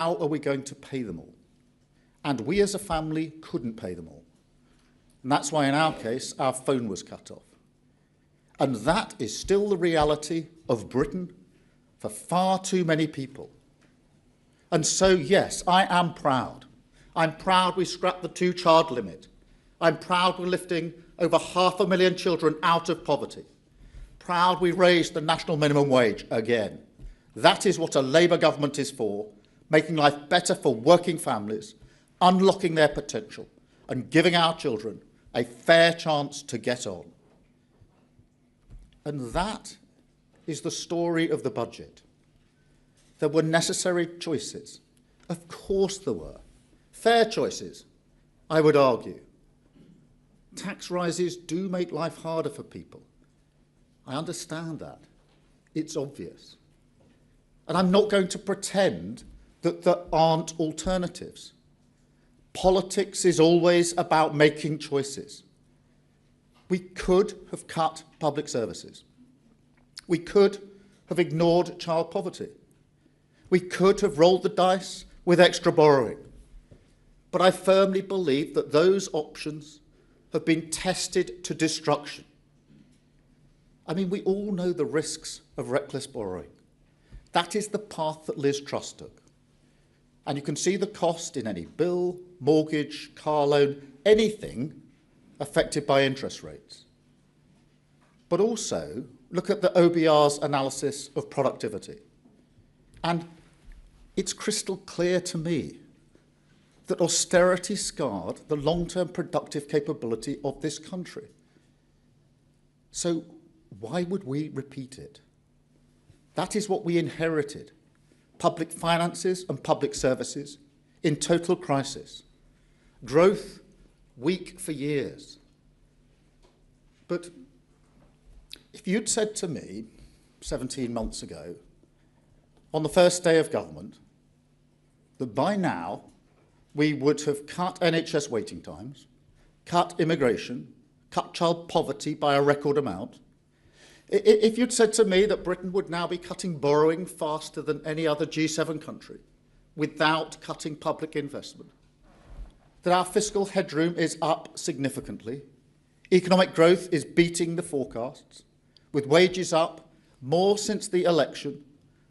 how are we going to pay them all? And we as a family couldn't pay them all. And that's why in our case, our phone was cut off. And that is still the reality of Britain for far too many people. And so, yes, I am proud. I'm proud we scrapped the 2-child limit. I'm proud we're lifting over 500,000 children out of poverty. Proud we raised the national minimum wage again. That is what a Labour government is for, making life better for working families, unlocking their potential, and giving our children a fair chance to get on. And that is the story of the budget. There were necessary choices. Of course there were. Fair choices, I would argue. Tax rises do make life harder for people. I understand that. It's obvious. And I'm not going to pretend that there aren't alternatives. Politics is always about making choices. We could have cut public services. We could have ignored child poverty. We could have rolled the dice with extra borrowing. But I firmly believe that those options have been tested to destruction. I mean, we all know the risks of reckless borrowing. That is the path that Liz Truss took. And you can see the cost in any bill, mortgage, car loan, anything affected by interest rates. But also, look at the OBR's analysis of productivity. And it's crystal clear to me that austerity scarred the long-term productive capability of this country. So why would we repeat it? That is what we inherited. Public finances and public services in total crisis. Growth weak for years. But if you'd said to me 17 months ago, on the first day of government, that by now we would have cut NHS waiting times, cut immigration, cut child poverty by a record amount, if you'd said to me that Britain would now be cutting borrowing faster than any other G7 country without cutting public investment, that our fiscal headroom is up significantly, economic growth is beating the forecasts, with wages up more since the election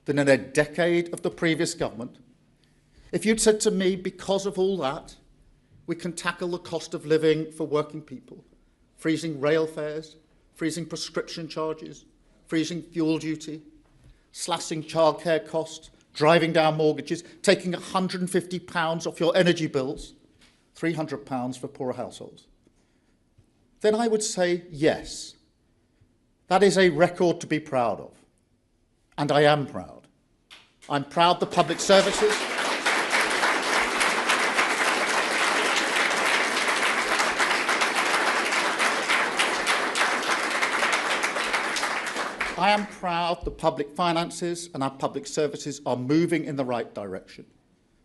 than in a decade of the previous government, if you'd said to me, because of all that, we can tackle the cost of living for working people, freezing rail fares, freezing prescription charges, freezing fuel duty, slashing childcare costs, driving down mortgages, taking £150 off your energy bills, £300 for poorer households, then I would say yes. That is a record to be proud of. And I am proud. I'm proud the public services. I am proud the public finances and our public services are moving in the right direction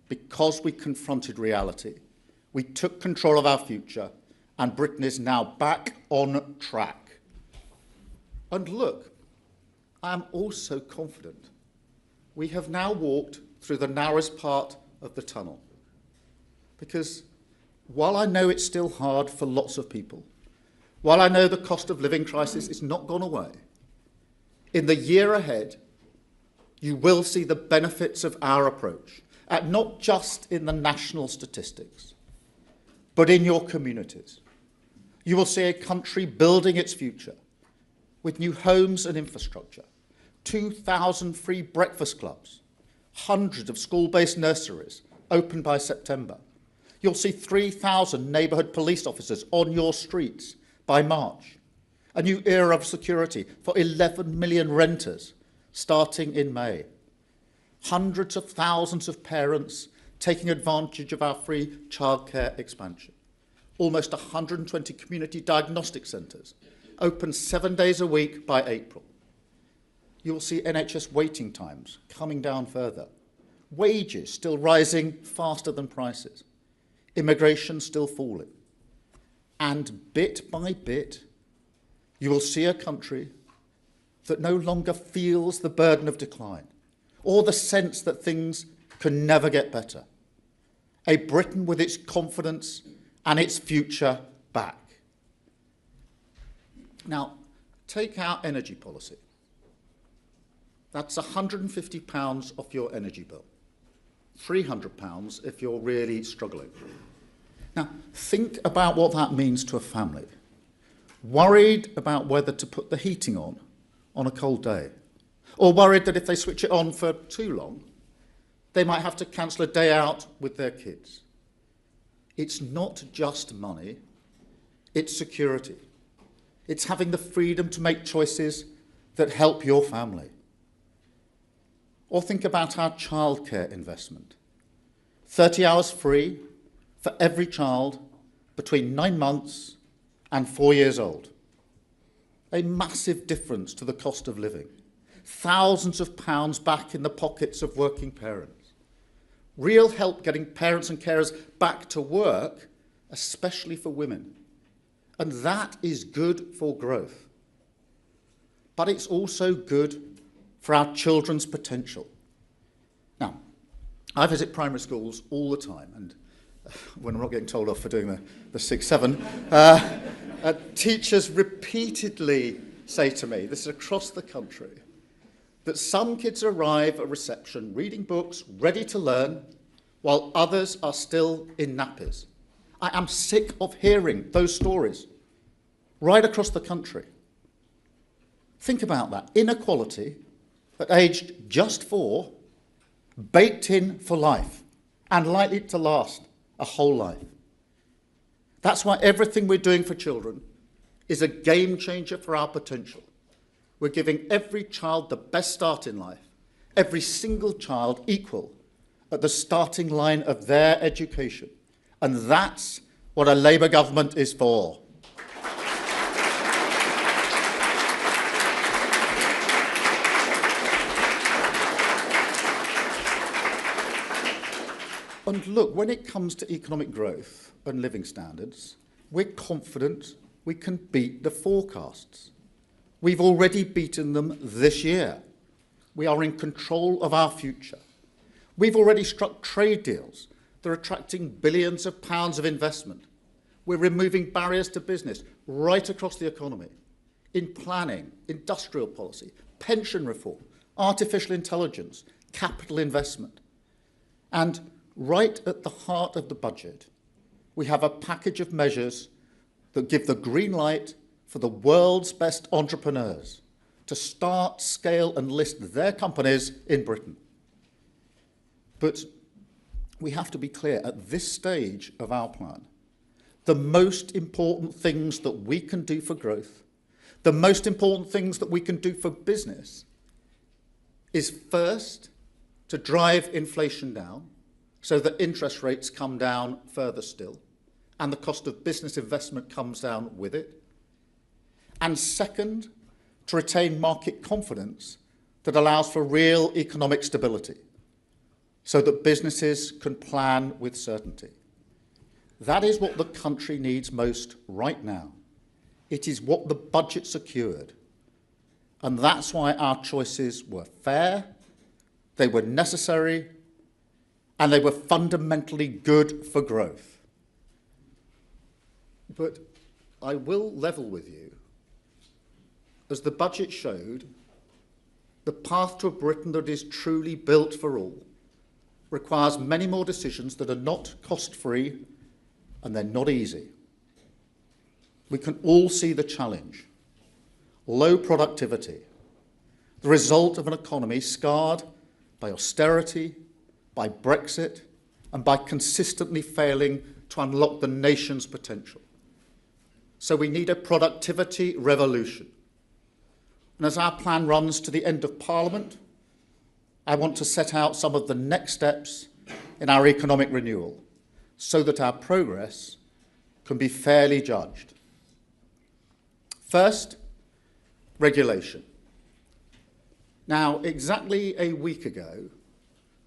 because we confronted reality. We took control of our future, and Britain is now back on track. And look, I am also confident we have now walked through the narrowest part of the tunnel. Because while I know it's still hard for lots of people, while I know the cost of living crisis is not gone away, in the year ahead, you will see the benefits of our approach, not just in the national statistics, but in your communities. You will see a country building its future with new homes and infrastructure, 2,000 free breakfast clubs, hundreds of school-based nurseries opened by September. You'll see 3,000 neighbourhood police officers on your streets by March. A new era of security for 11 million renters starting in May. Hundreds of thousands of parents taking advantage of our free childcare expansion. Almost 120 community diagnostic centres open 7 days a week by April. You will see NHS waiting times coming down further. Wages still rising faster than prices. Immigration still falling. And bit by bit, you will see a country that no longer feels the burden of decline or the sense that things can never get better. A Britain with its confidence and its future back. Now, take our energy policy. That's £150 off your energy bill. £300 if you're really struggling. Now, think about what that means to a family. Worried about whether to put the heating on a cold day, or worried that if they switch it on for too long, they might have to cancel a day out with their kids. It's not just money, it's security. It's having the freedom to make choices that help your family. Or think about our childcare investment. 30 hours free for every child between 9 months and 4 years old. A massive difference to the cost of living. Thousands of pounds back in the pockets of working parents. Real help getting parents and carers back to work, especially for women. And that is good for growth. But it's also good for our children's potential. Now, I visit primary schools all the time, and when I'm not getting told off for doing the 6-7, teachers repeatedly say to me, this is across the country, that some kids arrive at reception reading books, ready to learn, while others are still in nappies. I am sick of hearing those stories right across the country. Think about that. Inequality at aged just 4, baked in for life and likely to last a whole life. That's why everything we're doing for children is a game changer for our potential. We're giving every child the best start in life, every single child equal at the starting line of their education. And that's what a Labour government is for. And look, when it comes to economic growth and living standards, we're confident we can beat the forecasts. We've already beaten them this year. We are in control of our future. We've already struck trade deals that are attracting billions of pounds of investment. We're removing barriers to business right across the economy, in planning, industrial policy, pension reform, artificial intelligence, capital investment. And right at the heart of the budget, we have a package of measures that give the green light for the world's best entrepreneurs to start, scale and list their companies in Britain. But we have to be clear, at this stage of our plan, the most important things that we can do for growth, the most important things that we can do for business is first to drive inflation down so that interest rates come down further still and the cost of business investment comes down with it. And second, to retain market confidence that allows for real economic stability so that businesses can plan with certainty. That is what the country needs most right now. It is what the budget secured. And that's why our choices were fair, they were necessary, and they were fundamentally good for growth. But I will level with you. As the budget showed, the path to a Britain that is truly built for all requires many more decisions that are not cost-free and they're not easy. We can all see the challenge. Low productivity, the result of an economy scarred by austerity, by Brexit, and by consistently failing to unlock the nation's potential. So we need a productivity revolution. And as our plan runs to the end of Parliament, I want to set out some of the next steps in our economic renewal so that our progress can be fairly judged. First, regulation. Now, exactly a week ago,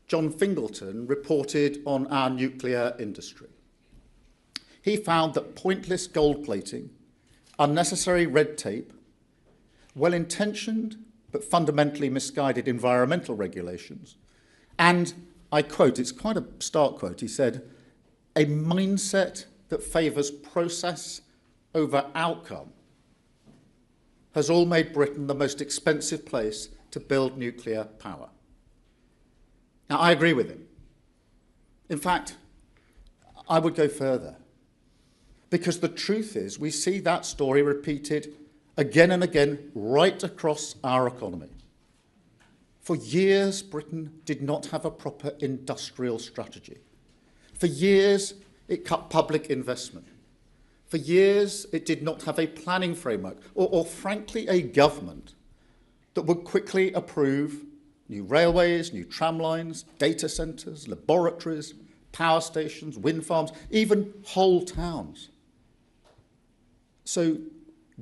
John Fingleton reported on our nuclear industry. He found that pointless gold plating, unnecessary red tape, well-intentioned but fundamentally misguided environmental regulations, and I quote, it's quite a stark quote, he said, "A mindset that favours process over outcome has all made Britain the most expensive place to build nuclear power." Now, I agree with him. In fact, I would go further, because the truth is we see that story repeated again and again right across our economy. For years, Britain did not have a proper industrial strategy. For years, it cut public investment. For years, it did not have a planning framework or frankly, a government that would quickly approve new railways, new tram lines, data centres, laboratories, power stations, wind farms, even whole towns. So,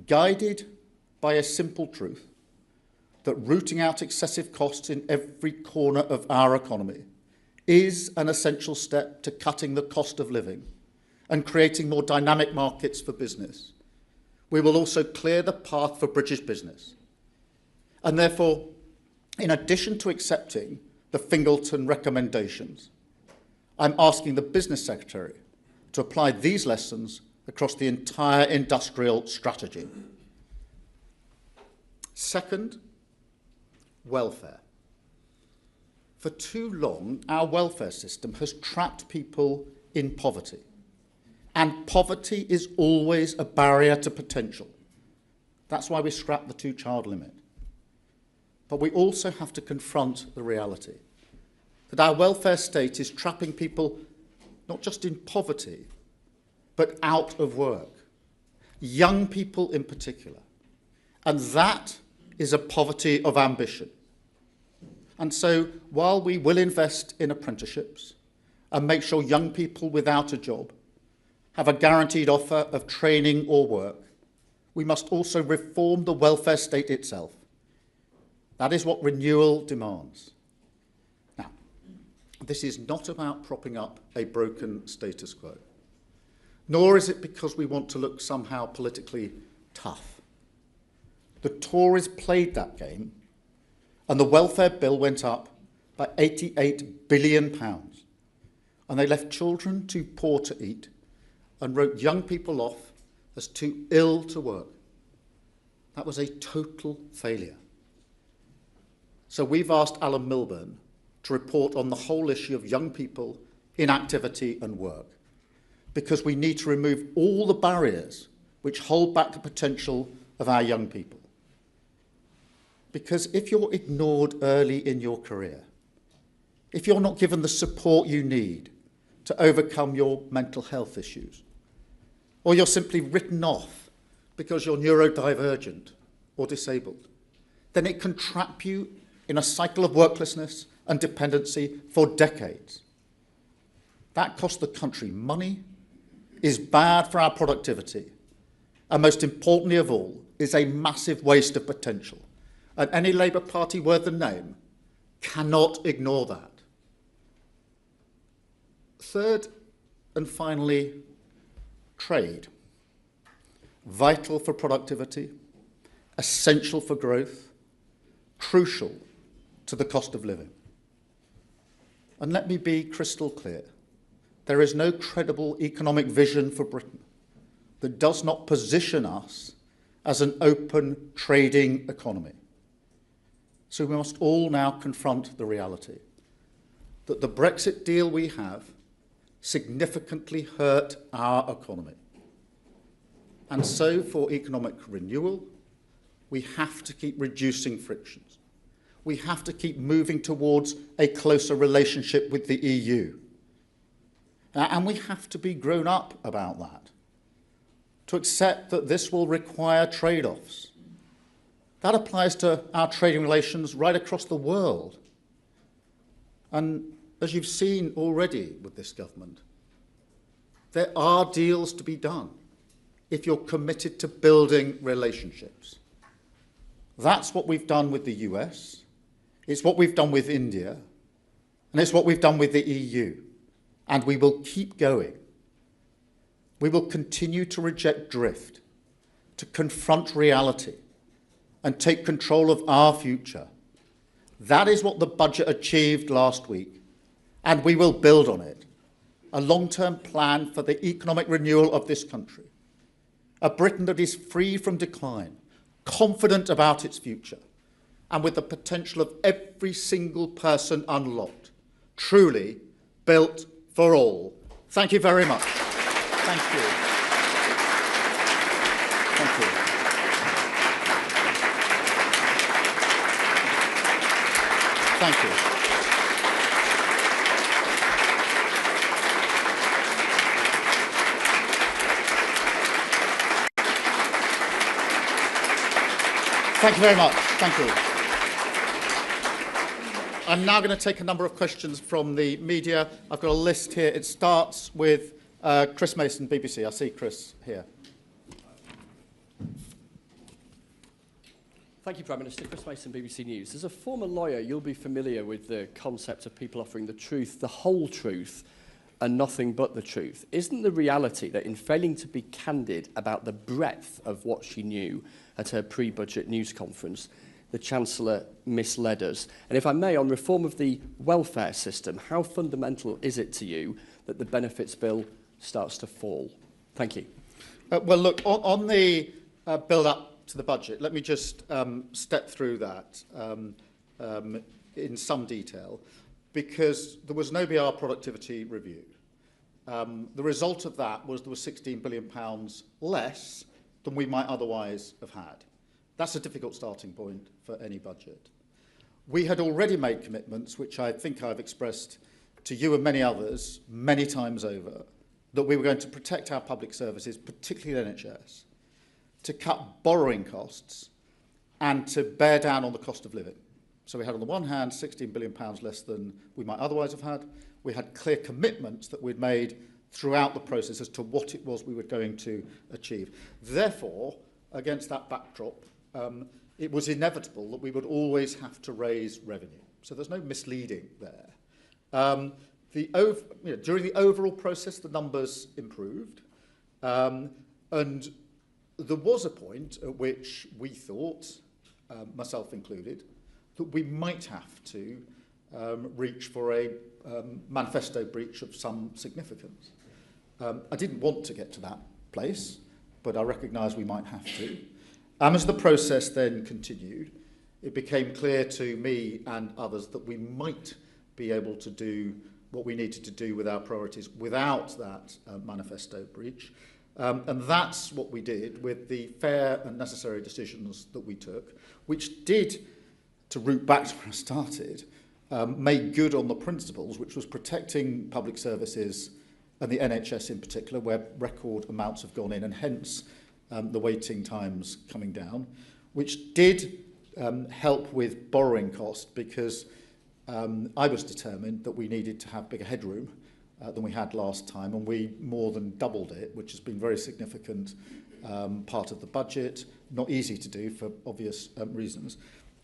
guided by a simple truth, that rooting out excessive costs in every corner of our economy is an essential step to cutting the cost of living and creating more dynamic markets for business, we will also clear the path for British business. And therefore, in addition to accepting the Fingleton recommendations, I'm asking the Business Secretary to apply these lessons across the entire industrial strategy. Second, welfare. For too long, our welfare system has trapped people in poverty. And poverty is always a barrier to potential. That's why we scrapped the two-child limit. But we also have to confront the reality that our welfare state is trapping people not just in poverty, but out of work. Young people in particular. And that is a poverty of ambition. And so, while we will invest in apprenticeships and make sure young people without a job have a guaranteed offer of training or work, we must also reform the welfare state itself. That is what renewal demands. Now, this is not about propping up a broken status quo, nor is it because we want to look somehow politically tough. The Tories played that game, and the welfare bill went up by £88 billion. And they left children too poor to eat and wrote young people off as too ill to work. That was a total failure. So we've asked Alan Milburn to report on the whole issue of young people, inactivity and work, because we need to remove all the barriers which hold back the potential of our young people. Because if you're ignored early in your career, if you're not given the support you need to overcome your mental health issues, or you're simply written off because you're neurodivergent or disabled, then it can trap you in a cycle of worklessness and dependency for decades. That costs the country money, is bad for our productivity, and most importantly of all, is a massive waste of potential. And any Labour Party worth the name cannot ignore that. Third and finally, trade. Vital for productivity, essential for growth, crucial to the cost of living. And let me be crystal clear. There is no credible economic vision for Britain that does not position us as an open trading economy. So we must all now confront the reality that the Brexit deal we have significantly hurt our economy. And so for economic renewal, we have to keep reducing frictions. We have to keep moving towards a closer relationship with the EU. And we have to be grown up about that, to accept that this will require trade-offs. That applies to our trading relations right across the world. And as you've seen already with this government, there are deals to be done if you're committed to building relationships. That's what we've done with the US, it's what we've done with India, and it's what we've done with the EU. And we will keep going. We will continue to reject drift, to confront reality, and take control of our future. That is what the budget achieved last week, and we will build on it. A long-term plan for the economic renewal of this country. A Britain that is free from decline, confident about its future, and with the potential of every single person unlocked. Truly built for all. Thank you very much. Thank you. Thank you. Thank you. Thank you very much. Thank you. I'm now going to take a number of questions from the media. I've got a list here. It starts with Chris Mason, BBC. I see Chris here. Thank you, Prime Minister. Chris Mason, BBC News. As a former lawyer, you'll be familiar with the concept of people offering the truth, the whole truth, and nothing but the truth. Isn't the reality that in failing to be candid about the breadth of what she knew at her pre-budget news conference, the Chancellor misled us? And if I may, on reform of the welfare system, how fundamental is it to you that the benefits bill starts to fall? Thank you. Well, look, on the build-up to the budget, let me just step through that in some detail, because there was no BR productivity review. The result of that was there was £16 billion less than we might otherwise have had. That's a difficult starting point for any budget. We had already made commitments, which I think I've expressed to you and many others many times over, that we were going to protect our public services, particularly NHS, to cut borrowing costs and to bear down on the cost of living. So we had on the one hand £16 billion less than we might otherwise have had. We had clear commitments that we'd made throughout the process as to what it was we were going to achieve. Therefore, against that backdrop, it was inevitable that we would always have to raise revenue. So there's no misleading there. During the overall process, the numbers improved. And there was a point at which we thought, myself included, that we might have to reach for a manifesto breach of some significance. I didn't want to get to that place, but I recognised we might have to. As the process then continued, it became clear to me and others that we might be able to do what we needed to do with our priorities without that manifesto breach. And that's what we did with the fair and necessary decisions that we took, which did, to root back to where I started, made good on the principles, which was protecting public services and the NHS in particular, where record amounts have gone in, and hence the waiting times coming down, which did help with borrowing costs, because I was determined that we needed to have bigger headroom than we had last time, and we more than doubled it, which has been a very significant part of the budget. Not easy to do for obvious reasons.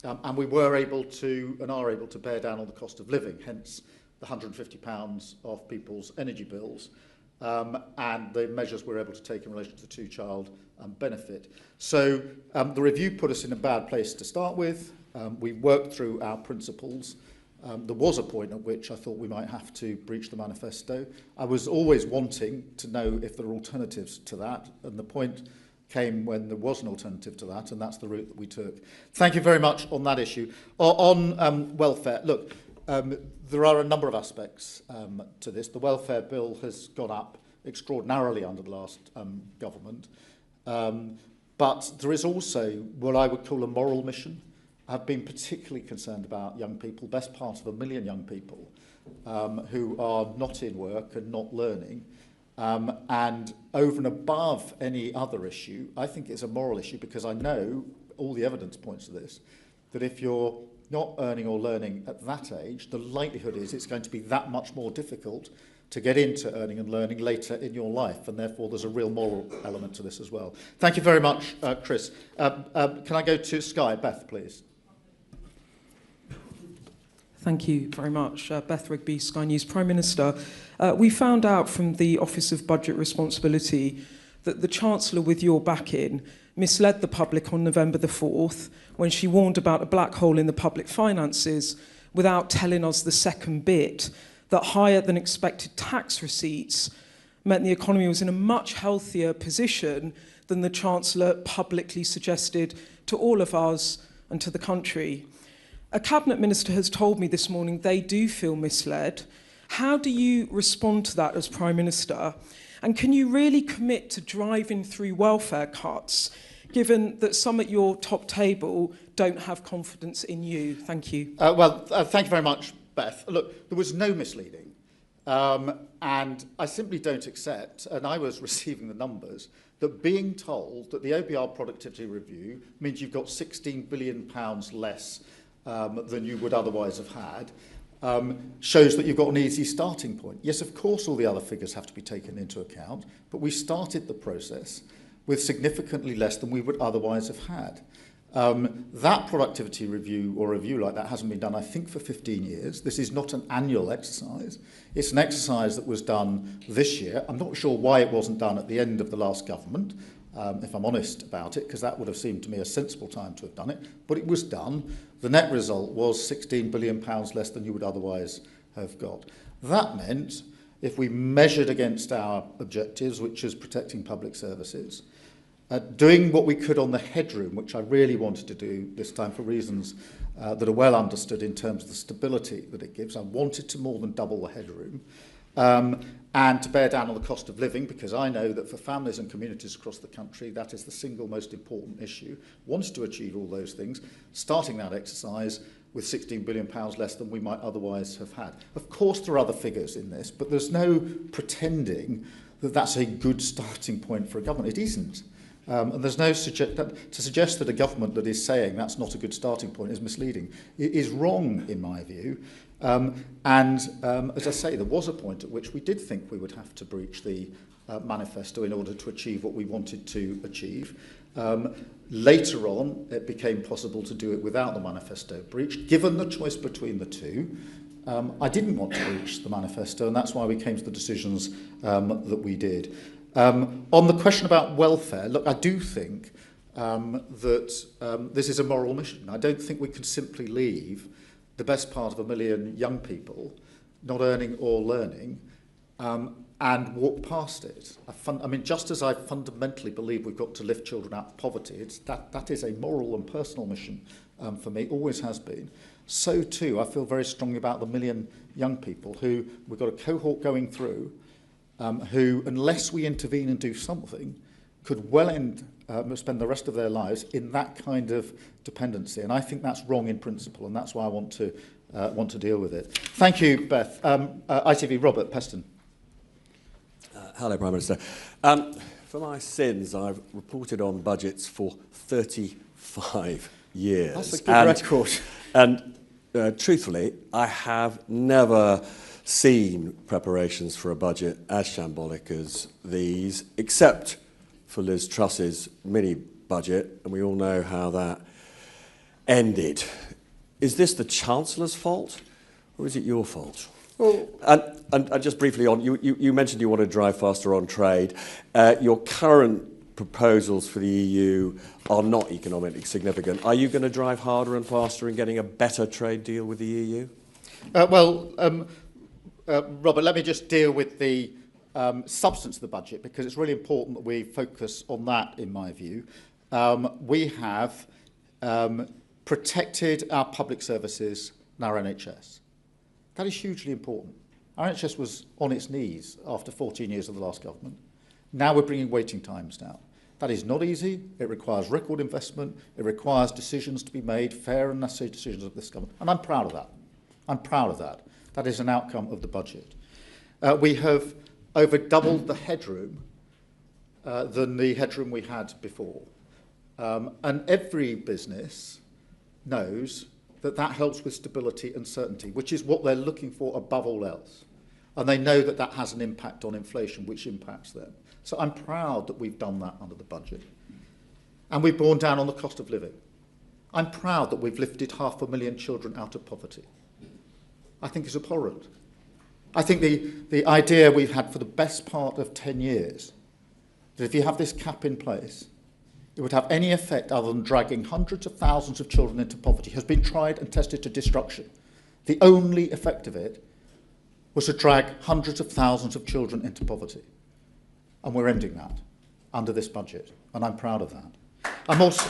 And we were able to, and are able to, bear down on the cost of living, hence the £150 off people's energy bills, and the measures we're able to take in relation to the two-child benefit. So the review put us in a bad place to start with. We worked through our principles. There was a point at which I thought we might have to breach the manifesto. I was always wanting to know if there were alternatives to that, and the point came when there was an alternative to that, and that's the route that we took. Thank you very much on that issue. On welfare, look, there are a number of aspects to this. The welfare bill has gone up extraordinarily under the last government, but there is also what I would call a moral mission. I've been particularly concerned about young people, best part of 1 million young people who are not in work and not learning. And over and above any other issue, I think it's a moral issue, because I know all the evidence points to this, that if you're not earning or learning at that age, the likelihood is it's going to be that much more difficult to get into earning and learning later in your life, and therefore there's a real moral element to this as well. Thank you very much, Chris. Can I go to Sky? Beth, please. Thank you very much. Beth Rigby, Sky News. Prime Minister, we found out from the Office of Budget Responsibility that the Chancellor, with your backing, misled the public on November the 4th when she warned about a black hole in the public finances without telling us the second bit, that higher than expected tax receipts meant the economy was in a much healthier position than the Chancellor publicly suggested to all of us and to the country. A Cabinet Minister has told me this morning they do feel misled. How do you respond to that as Prime Minister? And can you really commit to driving through welfare cuts, given that some at your top table don't have confidence in you? Thank you. Thank you very much, Beth. Look, there was no misleading. And I simply don't accept, and I was receiving the numbers, that being told that the OBR productivity review means you've got £16 billion less than you would otherwise have had, shows that you've got an easy starting point. Yes, of course, all the other figures have to be taken into account, but we started the process with significantly less than we would otherwise have had. That productivity review or review like that hasn't been done, I think, for 15 years. This is not an annual exercise. It's an exercise that was done this year. I'm not sure why it wasn't done at the end of the last government, if I'm honest about it, because that would have seemed to me a sensible time to have done it. But it was done. The net result was £16 billion less than you would otherwise have got. That meant, if we measured against our objectives, which is protecting public services, doing what we could on the headroom, which I really wanted to do this time for reasons that are well understood in terms of the stability that it gives. I wanted to more than double the headroom and to bear down on the cost of living, because I know that for families and communities across the country, that is the single most important issue. Wanted to achieve all those things, starting that exercise with £16 billion less than we might otherwise have had. Of course, there are other figures in this, but there's no pretending that that's a good starting point for a government. It isn't. And there's no to suggest that a government that is saying that's not a good starting point is misleading. It is wrong, in my view. As I say, there was a point at which we did think we would have to breach the manifesto in order to achieve what we wanted to achieve. Later on, it became possible to do it without the manifesto breach. Given the choice between the two, I didn't want to breach the manifesto, and that's why we came to the decisions that we did. On the question about welfare, look, I do think that this is a moral mission. I don't think we can simply leave the best part of 1 million young people not earning or learning and walk past it. I mean, just as I fundamentally believe we've got to lift children out of poverty, that is a moral and personal mission for me, always has been. So too, I feel very strongly about the 1 million young people who we've got a cohort going through who, unless we intervene and do something, could well spend the rest of their lives in that kind of dependency. And I think that's wrong in principle, and that's why I want to deal with it. Thank you, Beth. ITV, Robert Peston. Hello, Prime Minister. For my sins, I've reported on budgets for 35 years. That's a good record. And truthfully, I have never seen preparations for a budget as shambolic as these, except for Liz Truss's mini-budget, and we all know how that ended. Is this the Chancellor's fault, or is it your fault? Well, and just briefly on, you mentioned you want to drive faster on trade. Your current proposals for the EU are not economically significant. Are you going to drive harder and faster in getting a better trade deal with the EU? Robert, let me just deal with the substance of the budget, because it's really important that we focus on that, in my view. We have protected our public services and our NHS. That is hugely important. Our NHS was on its knees after 14 years of the last government. Now we're bringing waiting times down. That is not easy. It requires record investment. It requires decisions to be made, fair and necessary decisions of this government. And I'm proud of that. I'm proud of that. That is an outcome of the budget. We have over doubled the headroom than the headroom we had before. And every business knows that that helps with stability and certainty, which is what they're looking for above all else. And they know that that has an impact on inflation, which impacts them. So I'm proud that we've done that under the budget. And we've borne down on the cost of living. I'm proud that we've lifted 500,000 children out of poverty. I think is abhorrent. I think the idea we've had for the best part of 10 years, that if you have this cap in place, it would have any effect other than dragging hundreds of thousands of children into poverty, has been tried and tested to destruction. The only effect of it was to drag hundreds of thousands of children into poverty. And we're ending that under this budget, and I'm proud of that. I'm also...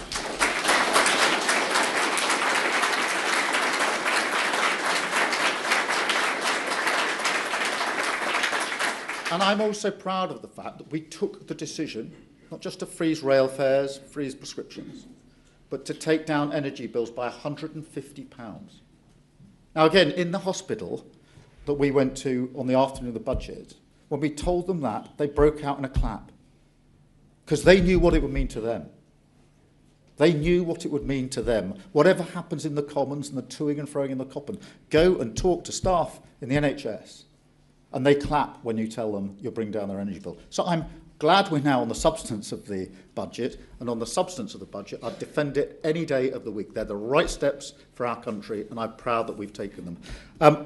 And I'm also proud of the fact that we took the decision, not just to freeze rail fares, freeze prescriptions, but to take down energy bills by £150. Now again, in the hospital that we went to on the afternoon of the budget, when we told them that, they broke out in a clap, because they knew what it would mean to them. They knew what it would mean to them. Whatever happens in the Commons and the toing and froing in the Common, go and talk to staff in the NHS, and they clap when you tell them you'll bring down their energy bill. So I'm glad we're now on the substance of the budget, and on the substance of the budget, I'd defend it any day of the week. They're the right steps for our country, and I'm proud that we've taken them.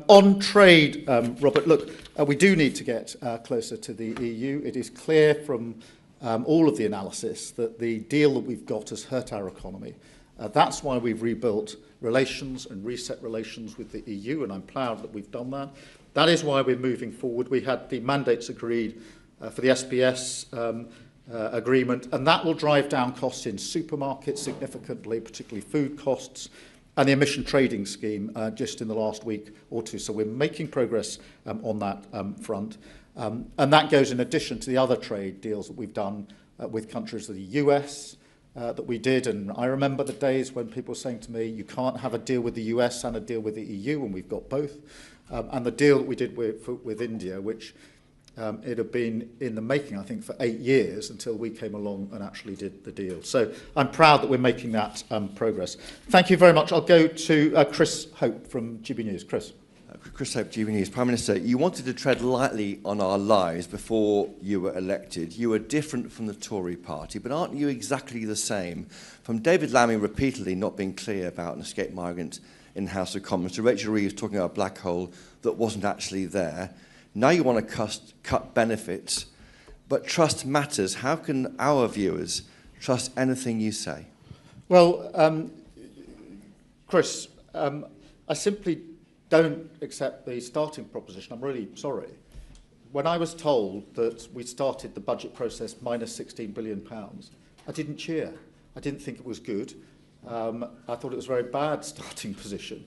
On trade, Robert, look, we do need to get closer to the EU. It is clear from all of the analysis that the deal that we've got has hurt our economy. That's why we've rebuilt relations and reset relations with the EU, and I'm proud that we've done that. That is why we're moving forward. We had the mandates agreed for the SPS agreement, and that will drive down costs in supermarkets significantly, particularly food costs, and the emission trading scheme just in the last week or two. So we're making progress on that front. And that goes in addition to the other trade deals that we've done with countries of the US that we did. And I remember the days when people were saying to me, you can't have a deal with the US and a deal with the EU, and we've got both. And the deal that we did with India, which it had been in the making, I think, for 8 years until we came along and actually did the deal. So I'm proud that we're making that progress. Thank you very much. I'll go to Chris Hope from GB News. Chris. Chris Hope, GB News. Prime Minister, you wanted to tread lightly on our lives before you were elected. You were different from the Tory party, but aren't you exactly the same? From David Lammy repeatedly not being clear about an escaped migrant in the House of Commons, to Rachel Reeves talking about a black hole that wasn't actually there. Now you want to cut benefits, but trust matters. How can our viewers trust anything you say? Well, Chris, I simply don't accept the starting proposition. I'm really sorry. When I was told that we started the budget process minus £16 billion, I didn't cheer. I didn't think it was good. I thought it was a very bad starting position.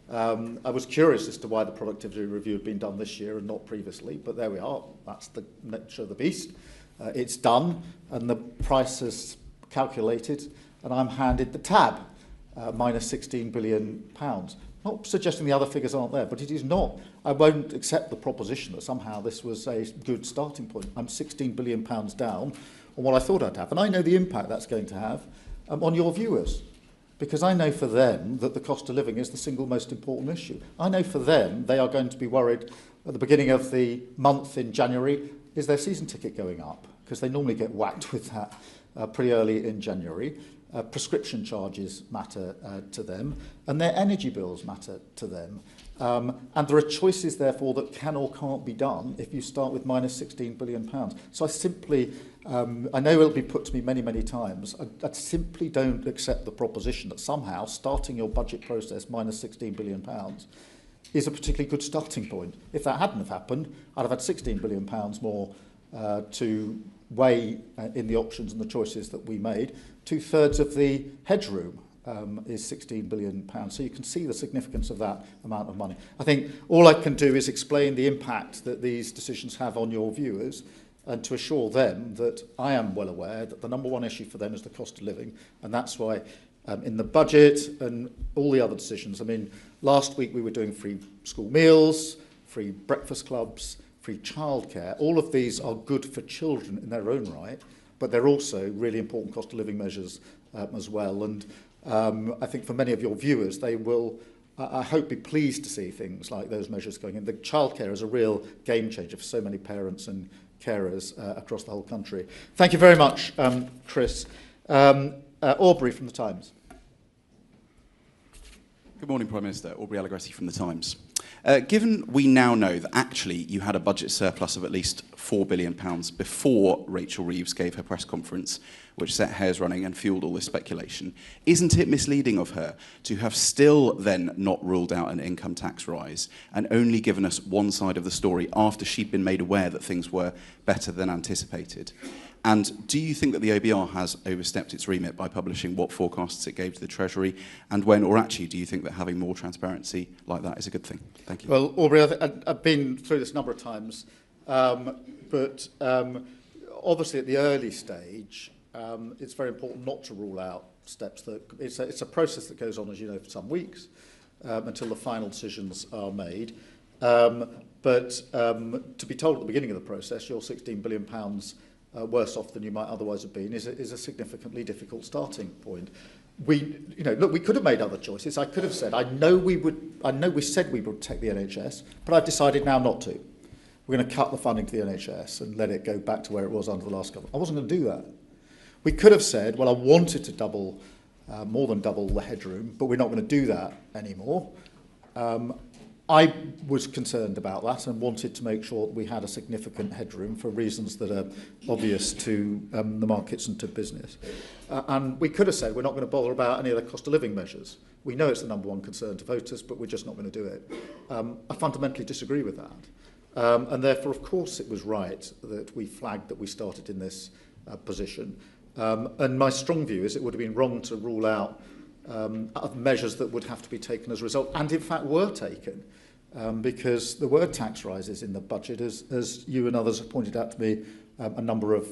I was curious as to why the productivity review had been done this year and not previously, but there we are. That's the nature of the beast. It's done, and the price is calculated, and I'm handed the tab, minus £16 billion. Not suggesting the other figures aren't there, but it is not. I won't accept the proposition that somehow this was a good starting point. I'm £16 billion down on what I thought I'd have, and I know the impact that's going to have on your viewers. Because I know for them that the cost of living is the single most important issue. I know for them they are going to be worried at the beginning of the month in January, is their season ticket going up? Because they normally get whacked with that pretty early in January. Prescription charges matter to them, and their energy bills matter to them. And there are choices, therefore, that can or can't be done if you start with minus £16 billion. So I simply, I know it'll be put to me many, many times, I simply don't accept the proposition that somehow starting your budget process minus £16 billion is a particularly good starting point. If that hadn't have happened, I'd have had £16 billion more to weigh in the options and the choices that we made. 2/3 of the headroom is £16 billion. So you can see the significance of that amount of money. I think all I can do is explain the impact that these decisions have on your viewers and to assure them that I am well aware that the number one issue for them is the cost of living. And that's why in the budget and all the other decisions, I mean, last week we were doing free school meals, free breakfast clubs, free childcare. All of these are good for children in their own right, but they're also really important cost of living measures as well. And I think for many of your viewers, they will, I hope, be pleased to see things like those measures going in. The childcare is a real game changer for so many parents and carers across the whole country. Thank you very much, Chris. Aubrey from The Times. Good morning, Prime Minister. Aubrey Allegretti from The Times. Given we now know that actually you had a budget surplus of at least £4 billion before Rachel Reeves gave her press conference, which set hairs running and fueled all this speculation, isn't it misleading of her to have still then not ruled out an income tax rise and only given us one side of the story after she'd been made aware that things were better than anticipated? And do you think that the OBR has overstepped its remit by publishing what forecasts it gave to the Treasury and when, or actually do you think that having more transparency like that is a good thing? Thank you. Well, Aubrey, I've been through this a number of times, but obviously at the early stage, it's very important not to rule out steps. It's a process that goes on, as you know, for some weeks until the final decisions are made. But to be told at the beginning of the process, you're £16 billion worse off than you might otherwise have been is a significantly difficult starting point. We could have made other choices. I could have said, I know we said we would take the NHS, but I've decided now not to. We're going to cut the funding to the NHS and let it go back to where it was under the last government. I wasn't going to do that. We could have said, well, I wanted to double, more than double the headroom, but we're not going to do that anymore. I was concerned about that and wanted to make sure that we had a significant headroom for reasons that are obvious to the markets and to business. And we could have said we're not going to bother about any of the cost of living measures. We know it's the number one concern to voters, but we're just not going to do it. I fundamentally disagree with that. And therefore, of course, it was right that we flagged that we started in this position. And my strong view is it would have been wrong to rule out measures that would have to be taken as a result, and in fact were taken, because there were tax rises in the budget, as you and others have pointed out to me a number of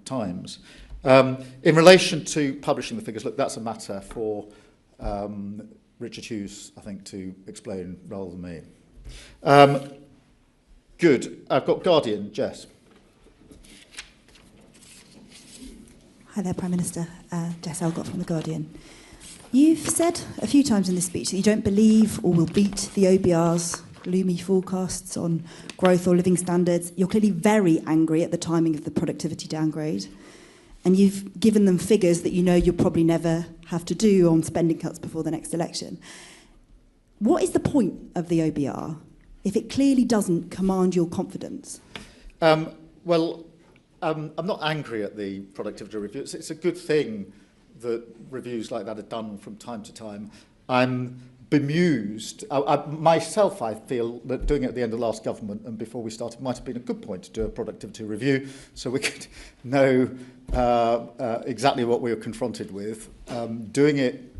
times. In relation to publishing the figures, look, that's a matter for Richard Hughes, I think, to explain rather than me. Good. I've got Guardian, Jess. Hi there, Prime Minister. Jess Elgott from The Guardian. You've said a few times in this speech that you don't believe or will beat the OBR's gloomy forecasts on growth or living standards. You're clearly very angry at the timing of the productivity downgrade. And you've given them figures that you know you'll probably never have to do on spending cuts before the next election. What is the point of the OBR if it clearly doesn't command your confidence? I'm not angry at the productivity review. It's a good thing that reviews like that are done from time to time. I'm bemused. Myself, I feel that doing it at the end of the last government and before we started might have been a good point to do a productivity review so we could know exactly what we were confronted with. Doing it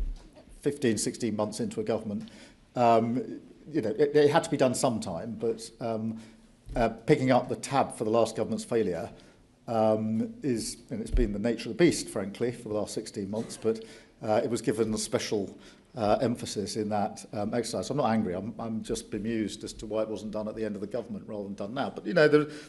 15, 16 months into a government, it had to be done sometime, but picking up the tab for the last government's failure and it's been the nature of the beast, frankly, for the last 16 months, but it was given a special emphasis in that exercise. I'm not angry. I'm just bemused as to why it wasn't done at the end of the government rather than done now. But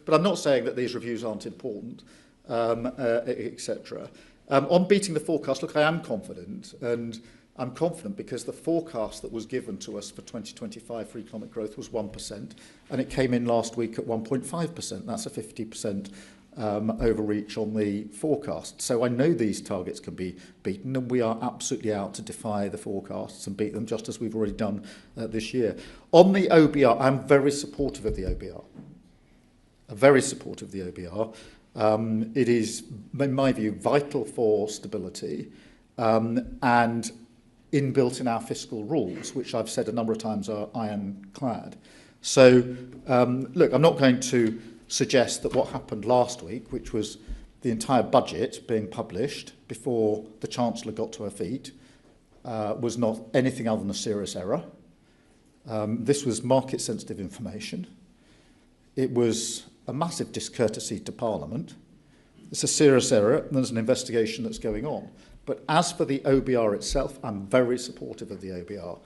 but I'm not saying that these reviews aren't important, etc. On beating the forecast, look, I am confident, and I'm confident because the forecast that was given to us for 2025 for economic growth was 1%, and it came in last week at 1.5%. That's a 50% overreach on the forecast. So I know these targets can be beaten, and we are absolutely out to defy the forecasts and beat them, just as we've already done this year. On the OBR, I'm very supportive of the OBR. Very supportive of the OBR. It is, in my view, vital for stability and inbuilt in our fiscal rules, which I've said a number of times are ironclad. So, look, I'm not going to suggest that what happened last week, which was the entire budget being published before the Chancellor got to her feet, was not anything other than a serious error. This was market-sensitive information. It was a massive discourtesy to Parliament. It's a serious error, and there's an investigation that's going on. But as for the OBR itself, I'm very supportive of the OBR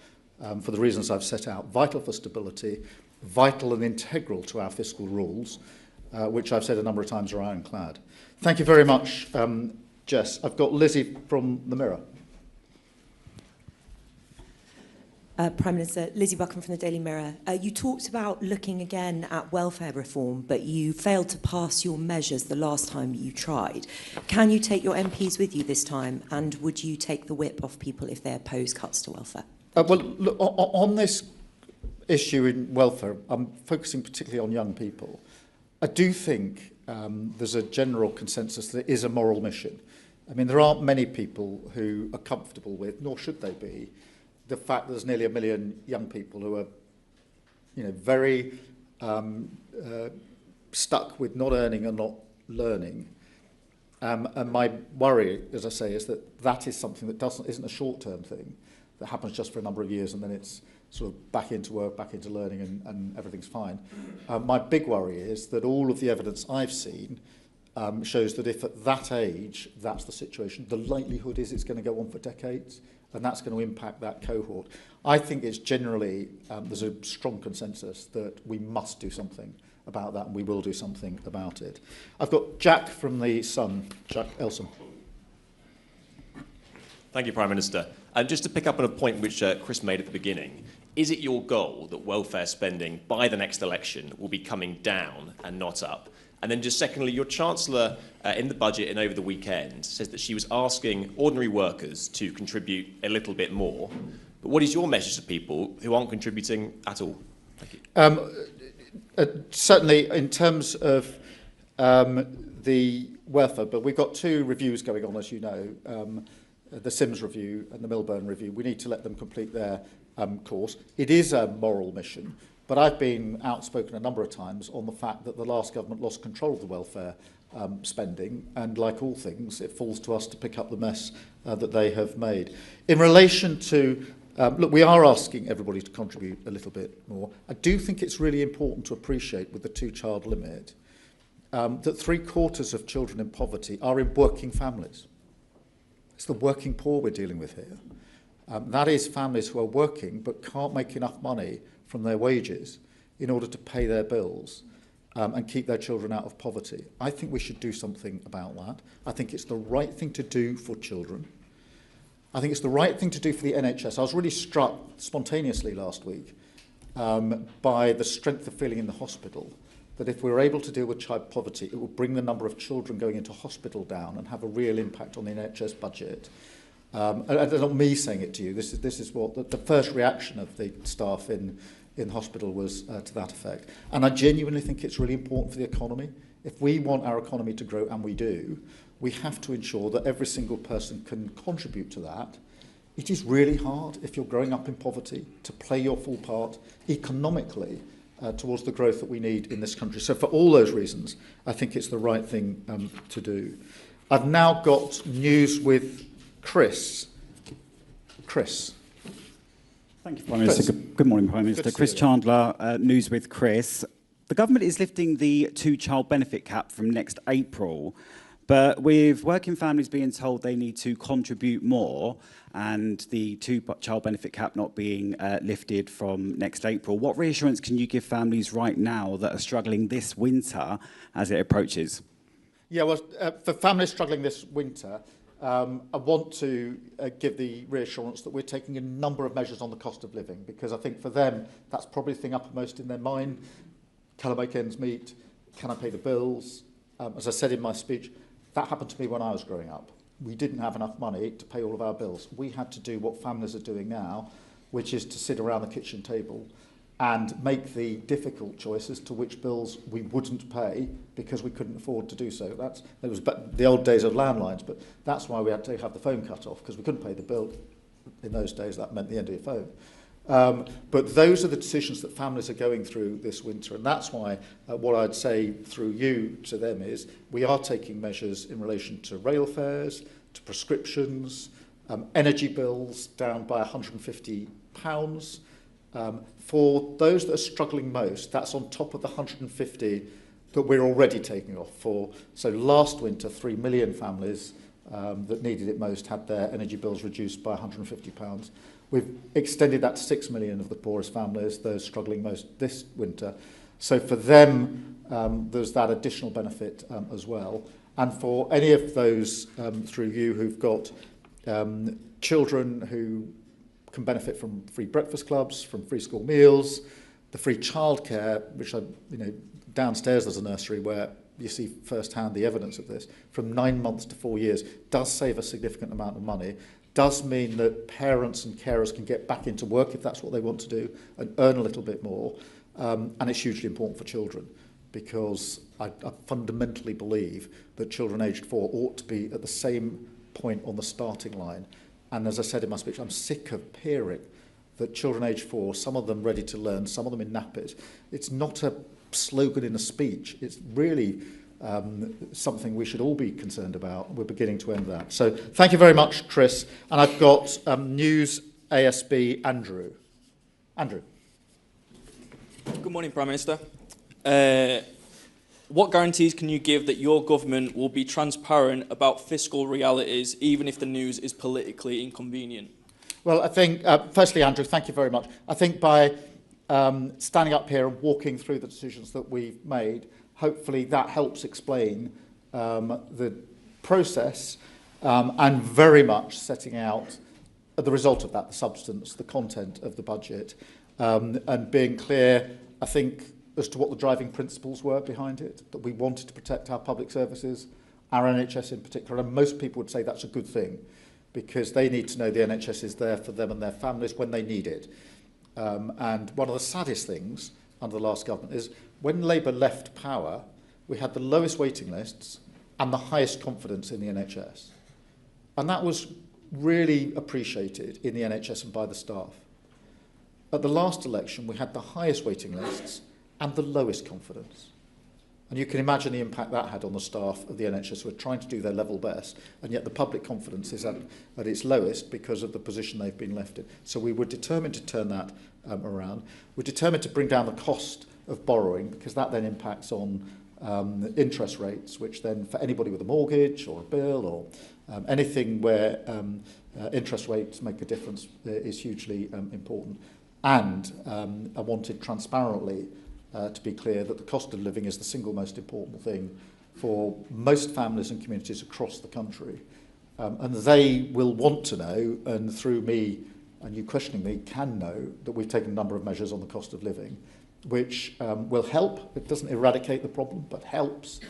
for the reasons I've set out. Vital for stability, vital and integral to our fiscal rules, which I've said a number of times are ironclad. Thank you very much, Jess. I've got Lizzie from The Mirror. Prime Minister, Lizzie Buckham from the Daily Mirror. You talked about looking again at welfare reform, but you failed to pass your measures the last time you tried. Can you take your MPs with you this time, and would you take the whip off people if they oppose cuts to welfare? Well, look, on this issue in welfare, I'm focusing particularly on young people. I do think there's a general consensus that it is a moral mission. I mean, there aren't many people who are comfortable with, nor should they be, the fact that there's nearly 1 million young people who are, very stuck with not earning and not learning. And my worry, as I say, is that is something that isn't a short-term thing that happens just for a number of years and then it's sort of back into work, back into learning, and everything's fine. My big worry is that all of the evidence I've seen shows that if at that age that's the situation, the likelihood is it's going to go on for decades, and that's going to impact that cohort. I think it's generally, there's a strong consensus that we must do something about that, and we will do something about it. I've got Jack from the Sun, Jack Elson. Thank you, Prime Minister. And just to pick up on a point which Chris made at the beginning, is it your goal that welfare spending by the next election will be coming down and not up? And then just secondly, your Chancellor in the budget and over the weekend says that she was asking ordinary workers to contribute a little bit more. But what is your message to people who aren't contributing at all? Thank you. Certainly, in terms of the welfare, but we've got 2 reviews going on, as you know, the Sims review and the Milburn review. We need to let them complete their course. It is a moral mission, but I've been outspoken a number of times on the fact that the last government lost control of the welfare spending, and like all things, it falls to us to pick up the mess that they have made. In relation to look, we are asking everybody to contribute a little bit more. I do think it's really important to appreciate with the 2-child limit that 3/4 of children in poverty are in working families. It's the working poor we're dealing with here. That is families who are working but can't make enough money from their wages in order to pay their bills and keep their children out of poverty. I think we should do something about that. I think it's the right thing to do for children. I think it's the right thing to do for the NHS. I was really struck spontaneously last week by the strength of feeling in the hospital, that if we're able to deal with child poverty, it will bring the number of children going into hospital down and have a real impact on the NHS budget. And it's not me saying it to you. This is what the first reaction of the staff in hospital was to that effect. And I genuinely think it's really important for the economy. If we want our economy to grow, and we do, we have to ensure that every single person can contribute to that. It is really hard, if you're growing up in poverty, to play your full part economically towards the growth that we need in this country. So for all those reasons, I think it's the right thing to do. I've now got news with Chris. Chris. Thank you, Prime Minister. Good morning, Prime Minister. Chris Chandler, News with Chris. The government is lifting the 2-child benefit cap from next April, but with working families being told they need to contribute more and the 2-child benefit cap not being lifted from next April, what reassurance can you give families right now that are struggling this winter as it approaches? Yeah, well, for families struggling this winter, I want to give the reassurance that we're taking a number of measures on the cost of living, because I think for them, that's probably the thing uppermost in their mind. Can I make ends meet? Can I pay the bills? As I said in my speech, that happened to me when I was growing up. We didn't have enough money to pay all of our bills. We had to do what families are doing now, which is to sit around the kitchen table and make the difficult choices to which bills we wouldn't pay because we couldn't afford to do so. It was the old days of landlines, but that's why we had to have the phone cut off, because we couldn't pay the bill. In those days, that meant the end of your phone. But those are the decisions that families are going through this winter, and that's why what I'd say through you to them is we are taking measures in relation to rail fares, to prescriptions, energy bills down by £150. For those that are struggling most, that's on top of the 150 that we're already taking off for. So last winter, 3 million families that needed it most had their energy bills reduced by £150. We've extended that to 6 million of the poorest families, those struggling most this winter. So for them, there's that additional benefit as well. And for any of those through you who've got children who can benefit from free breakfast clubs, from free school meals, the free childcare, which downstairs there's a nursery where you see firsthand the evidence of this, from 9 months to 4 years, does save a significant amount of money. does mean that parents and carers can get back into work if that's what they want to do and earn a little bit more. And it's hugely important for children, because I fundamentally believe that children aged 4 ought to be at the same point on the starting line. And as I said in my speech, I'm sick of hearing that children aged 4, some of them ready to learn, some of them in nappies. It's not a slogan in a speech. It's really something we should all be concerned about. We're beginning to end that. So thank you very much, Chris. And I've got News ASB Andrew. Andrew. Good morning, Prime Minister. What guarantees can you give that your government will be transparent about fiscal realities, even if the news is politically inconvenient? Well, I think, firstly, Andrew, thank you very much. I think by standing up here and walking through the decisions that we've made, hopefully that helps explain the process and very much setting out the result of that, the substance, the content of the budget, and being clear, I think, as to what the driving principles were behind it, that we wanted to protect our public services, our NHS in particular, and most people would say that's a good thing, because they need to know the NHS is there for them and their families when they need it. And one of the saddest things under the last government is when Labour left power, we had the lowest waiting lists and the highest confidence in the NHS. And that was really appreciated in the NHS and by the staff. At the last election, we had the highest waiting lists and the lowest confidence. And you can imagine the impact that had on the staff of the NHS who are trying to do their level best, and yet the public confidence is at its lowest because of the position they've been left in. So we were determined to turn that around. We're determined to bring down the cost of borrowing, because that then impacts on interest rates, which then for anybody with a mortgage or a bill or anything where interest rates make a difference is hugely important. And I wanted transparently to be clear that the cost of living is the single most important thing for most families and communities across the country. And they will want to know, and through me and you questioning me, can know that we've taken a number of measures on the cost of living, which will help. It doesn't eradicate the problem, but helps,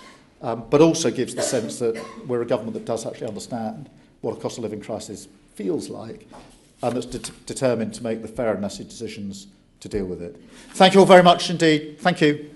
but also gives the sense that we're a government that does actually understand what a cost of living crisis feels like, and that's determined to make the fair and necessary decisions to deal with it. Thank you all very much indeed. Thank you.